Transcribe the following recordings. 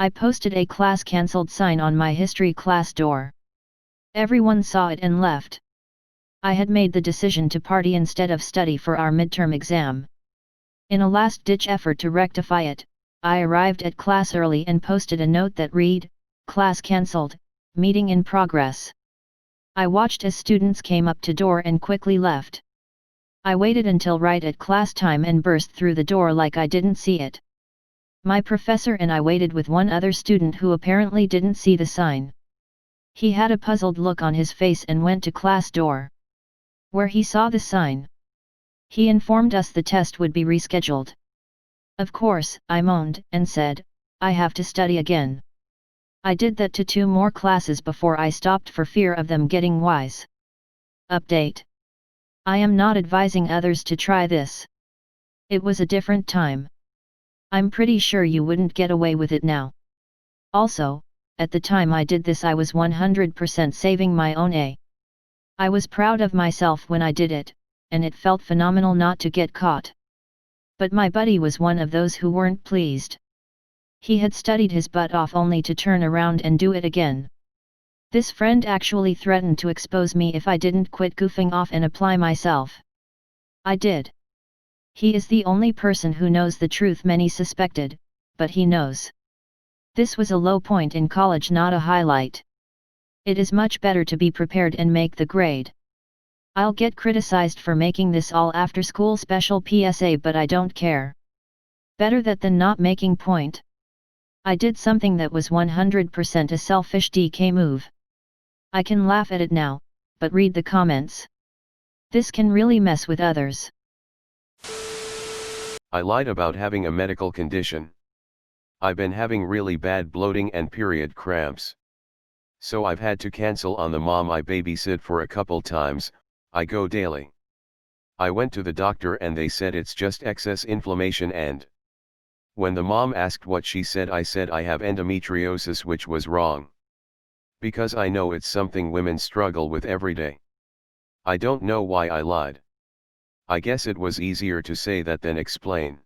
I posted a class cancelled sign on my history class door. Everyone saw it and left. I had made the decision to party instead of study for our midterm exam. In a last-ditch effort to rectify it, I arrived at class early and posted a note that read, "Class cancelled, meeting in progress." I watched as students came up to door and quickly left. I waited until right at class time and burst through the door like I didn't see it. My professor and I waited with one other student who apparently didn't see the sign. He had a puzzled look on his face and went to class door, where he saw the sign. He informed us the test would be rescheduled. Of course, I moaned and said, "I have to study again." I did that to 2 more classes before I stopped for fear of them getting wise. Update. I am not advising others to try this. It was a different time. I'm pretty sure you wouldn't get away with it now. Also, at the time I did this I was 100% saving my own A. I was proud of myself when I did it, and it felt phenomenal not to get caught. But my buddy was one of those who weren't pleased. He had studied his butt off only to turn around and do it again. This friend actually threatened to expose me if I didn't quit goofing off and apply myself. I did. He is the only person who knows the truth many suspected, but he knows. This was a low point in college, not a highlight. It is much better to be prepared and make the grade. I'll get criticized for making this all after school special PSA, but I don't care. Better that than not making point. I did something that was 100% a selfish DK move. I can laugh at it now, but read the comments. This can really mess with others. I lied about having a medical condition. I've been having really bad bloating and period cramps. So I've had to cancel on the mom I babysit for a couple times. I go daily. I went to the doctor and they said it's just excess inflammation, and when the mom asked what she said, I said I have endometriosis, which was wrong. Because I know it's something women struggle with every day. I don't know why I lied. I guess it was easier to say that than explain.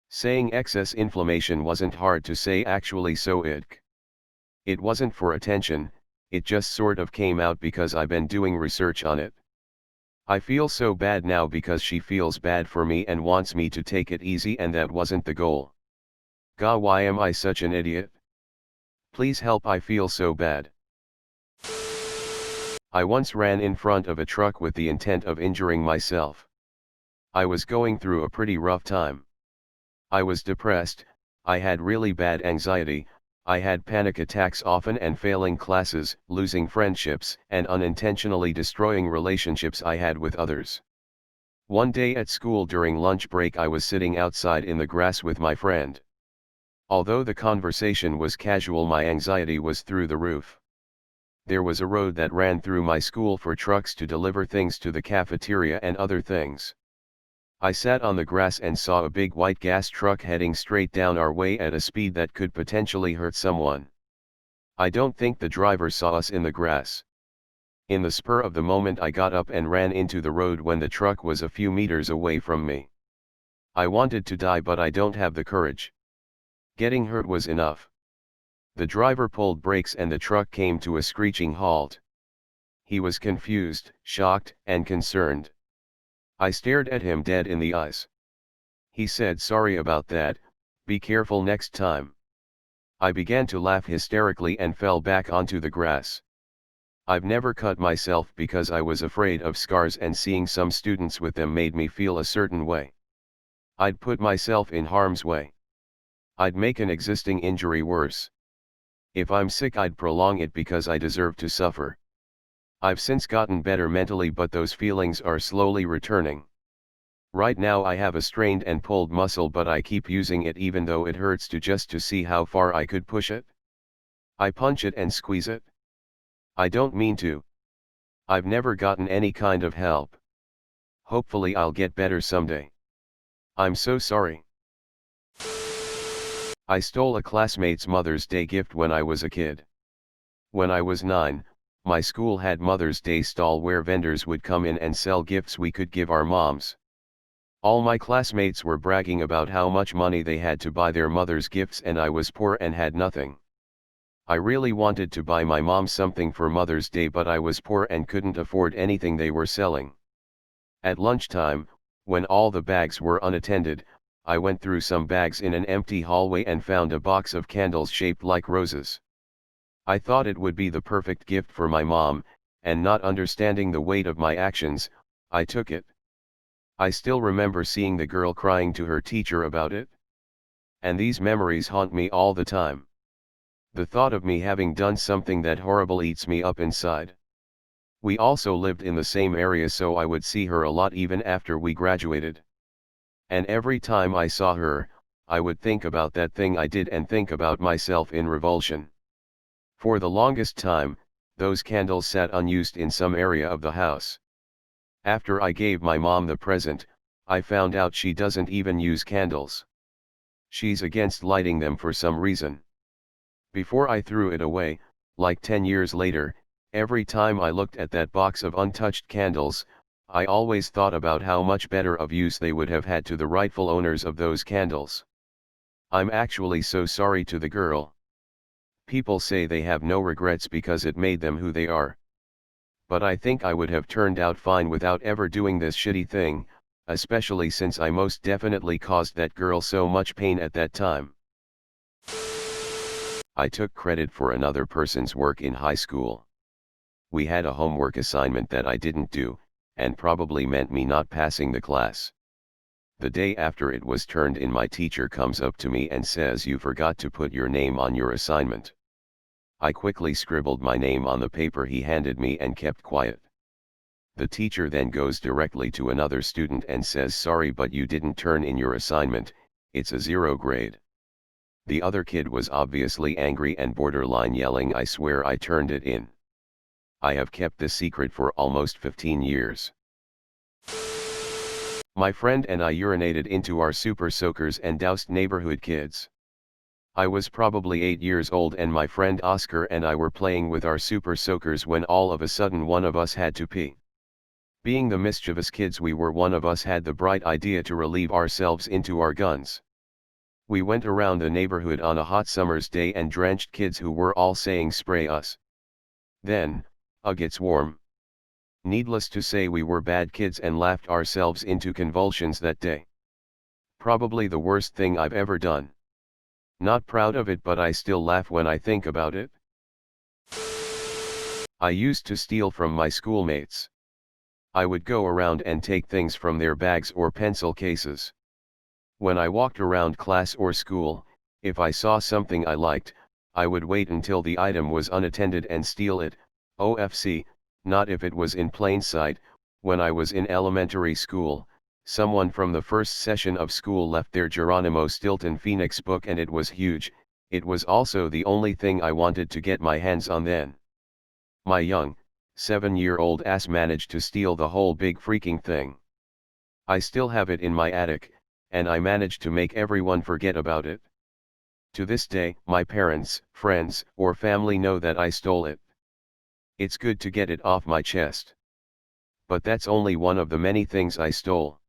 Saying excess inflammation wasn't hard to say actually, so it wasn't for attention, it just sort of came out because I've been doing research on it. I feel so bad now because she feels bad for me and wants me to take it easy, and that wasn't the goal. God, why am I such an idiot? Please help, I feel so bad. I once ran in front of a truck with the intent of injuring myself. I was going through a pretty rough time. I was depressed, I had really bad anxiety, I had panic attacks often and failing classes, losing friendships, and unintentionally destroying relationships I had with others. One day at school during lunch break, I was sitting outside in the grass with my friend. Although the conversation was casual, my anxiety was through the roof. There was a road that ran through my school for trucks to deliver things to the cafeteria and other things. I sat on the grass and saw a big white gas truck heading straight down our way at a speed that could potentially hurt someone. I don't think the driver saw us in the grass. In the spur of the moment, I got up and ran into the road when the truck was a few meters away from me. I wanted to die, but I don't have the courage. Getting hurt was enough. The driver pulled brakes and the truck came to a screeching halt. He was confused, shocked, and concerned. I stared at him dead in the eyes. He said, "Sorry about that, be careful next time." I began to laugh hysterically and fell back onto the grass. I've never cut myself because I was afraid of scars, and seeing some students with them made me feel a certain way. I'd put myself in harm's way. I'd make an existing injury worse. If I'm sick, I'd prolong it because I deserve to suffer. I've since gotten better mentally, but those feelings are slowly returning. Right now I have a strained and pulled muscle, but I keep using it even though it hurts just to see how far I could push it. I punch it and squeeze it. I don't mean to. I've never gotten any kind of help. Hopefully I'll get better someday. I'm so sorry. I stole a classmate's Mother's Day gift when I was a kid. When I was 9, my school had Mother's Day stall where vendors would come in and sell gifts we could give our moms. All my classmates were bragging about how much money they had to buy their mother's gifts and I was poor and had nothing. I really wanted to buy my mom something for Mother's Day, but I was poor and couldn't afford anything they were selling. At lunchtime, when all the bags were unattended, I went through some bags in an empty hallway and found a box of candles shaped like roses. I thought it would be the perfect gift for my mom, and not understanding the weight of my actions, I took it. I still remember seeing the girl crying to her teacher about it. And these memories haunt me all the time. The thought of me having done something that horrible eats me up inside. We also lived in the same area, so I would see her a lot even after we graduated. And every time I saw her, I would think about that thing I did and think about myself in revulsion. For the longest time, those candles sat unused in some area of the house. After I gave my mom the present, I found out she doesn't even use candles. She's against lighting them for some reason. Before I threw it away, like 10 years later, every time I looked at that box of untouched candles, I always thought about how much better of use they would have had to the rightful owners of those candles. I'm actually so sorry to the girl. People say they have no regrets because it made them who they are. But I think I would have turned out fine without ever doing this shitty thing, especially since I most definitely caused that girl so much pain at that time. I took credit for another person's work in high school. We had a homework assignment that I didn't do, and probably meant me not passing the class. The day after it was turned in, my teacher comes up to me and says, "You forgot to put your name on your assignment." I quickly scribbled my name on the paper he handed me and kept quiet. The teacher then goes directly to another student and says, "Sorry, but you didn't turn in your assignment, it's a 0 grade." The other kid was obviously angry and borderline yelling, "I swear I turned it in." I have kept this secret for almost 15 years. My friend and I urinated into our super soakers and doused neighborhood kids. I was probably 8 years old and my friend Oscar and I were playing with our super soakers when all of a sudden one of us had to pee. Being the mischievous kids we were, one of us had the bright idea to relieve ourselves into our guns. We went around the neighborhood on a hot summer's day and drenched kids who were all saying, "Spray us." Then, ugh, it's warm. Needless to say, we were bad kids and laughed ourselves into convulsions that day. Probably the worst thing I've ever done. Not proud of it, but I still laugh when I think about it. I used to steal from my schoolmates. I would go around and take things from their bags or pencil cases. When I walked around class or school, if I saw something I liked, I would wait until the item was unattended and steal it, OFC, not if it was in plain sight. When I was in elementary school, someone from the first session of school left their Geronimo Stilton Phoenix book and it was huge. It was also the only thing I wanted to get my hands on then. My young, 7-year-old ass managed to steal the whole big freaking thing. I still have it in my attic, and I managed to make everyone forget about it. To this day, my parents, friends, or family know that I stole it. It's good to get it off my chest. But that's only one of the many things I stole.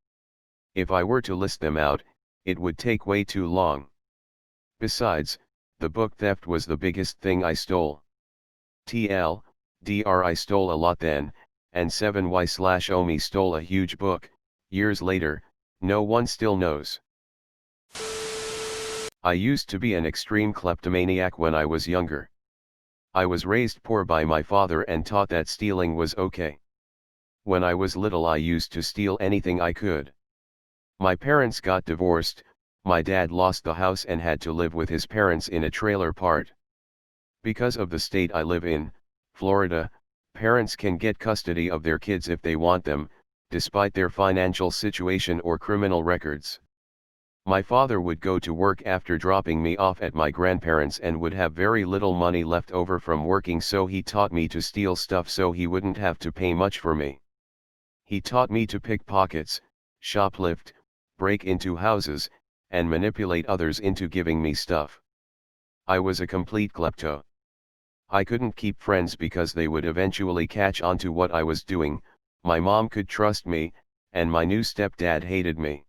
If I were to list them out, it would take way too long. Besides, the book theft was the biggest thing I stole. TLDR, I stole a lot then, and 7y/Omi stole a huge book. Years later, no one still knows. I used to be an extreme kleptomaniac when I was younger. I was raised poor by my father and taught that stealing was okay. When I was little, I used to steal anything I could. My parents got divorced, my dad lost the house and had to live with his parents in a trailer park. Because of the state I live in, Florida, parents can get custody of their kids if they want them, despite their financial situation or criminal records. My father would go to work after dropping me off at my grandparents' and would have very little money left over from working, so he taught me to steal stuff so he wouldn't have to pay much for me. He taught me to pick pockets, shoplift, break into houses, and manipulate others into giving me stuff. I was a complete klepto. I couldn't keep friends because they would eventually catch on to what I was doing. My mom could trust me, and my new stepdad hated me.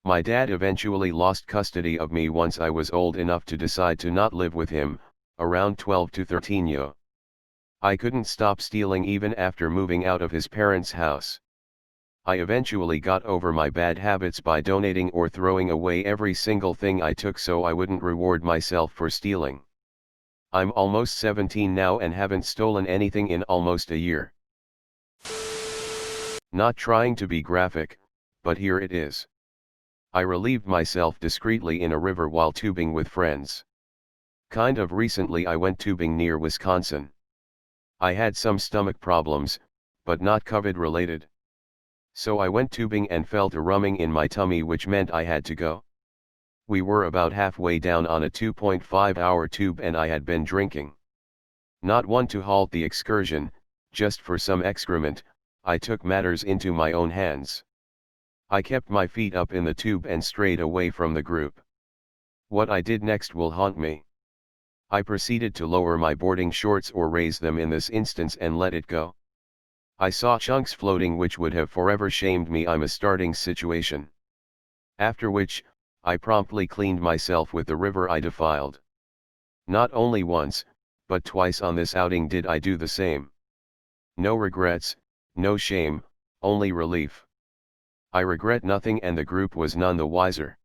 My dad eventually lost custody of me once I was old enough to decide to not live with him, around 12 to 13 yo. I couldn't stop stealing even after moving out of his parents' house. I eventually got over my bad habits by donating or throwing away every single thing I took so I wouldn't reward myself for stealing. I'm almost 17 now and haven't stolen anything in almost a year. Not trying to be graphic, but here it is. I relieved myself discreetly in a river while tubing with friends. Kind of recently I went tubing near Wisconsin. I had some stomach problems, but not COVID related. So I went tubing and felt a rumming in my tummy, which meant I had to go. We were about halfway down on a 2.5-hour tube and I had been drinking. Not one to halt the excursion, just for some excrement, I took matters into my own hands. I kept my feet up in the tube and strayed away from the group. What I did next will haunt me. I proceeded to lower my boarding shorts, or raise them in this instance, and let it go. I saw chunks floating which would have forever shamed me. I'm a starting situation. After which, I promptly cleaned myself with the river I defiled. Not only once, but twice on this outing did I do the same. No regrets, no shame, only relief. I regret nothing and the group was none the wiser.